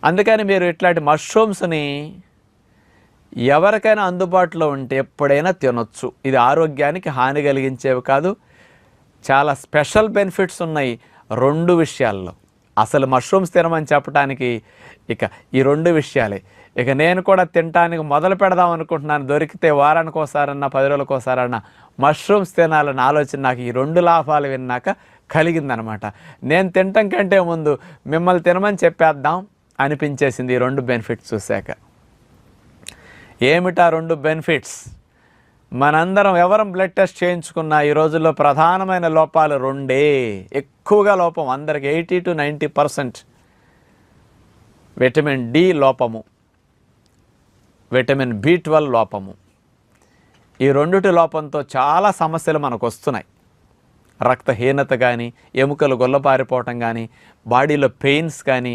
అందుకని మీరు ఇట్లాంటి మష్రూమ్స్ని ఎవరికైనా అందుబాటులో ఉంటే ఎప్పుడైనా తినొచ్చు. ఇది ఆరోగ్యానికి హాని కలిగించేవి కాదు. చాలా స్పెషల్ బెనిఫిట్స్ ఉన్నాయి 2 విషయాల్లో. అసలు మష్రూమ్స్ తినమని చెప్పడానికి ఇక ఈ 2 విషయాలే. ఇక నేను కూడా తినటానికి మొదలు పెడదాం అనుకుంటున్నాను. దొరికితే వారానికి ఒకసారన్నా 10 రోజులకు ఒకసారన్నా మష్రూమ్స్ తినాలన్న ఆలోచన నాకు ఈ 2 లాభాలు విన్నాక కలిగిందనమాట. నేను తినటం కంటే ముందు మిమ్మల్ని తినమని చెప్పేద్దాం అనిపించేసింది ఈ 2 బెనిఫిట్స్ చూశాక. ఏమిటా 2 బెనిఫిట్స్? మనందరం ఎవరం బ్లడ్ టెస్ట్ చేయించుకున్న ఈ రోజుల్లో ప్రధానమైన లోపాలు 2. ఎక్కువగా లోపం అందరికి 80 to 90% విటమిన్ డి లోపము, విటమిన్ B12 లోపము. ఈ 2 లోపంతో చాలా సమస్యలు మనకు వస్తున్నాయి. రక్తహీనత కానీ, ఎముకలు గొల్లపారిపోవటం కానీ, బాడీలో పెయిన్స్ కానీ,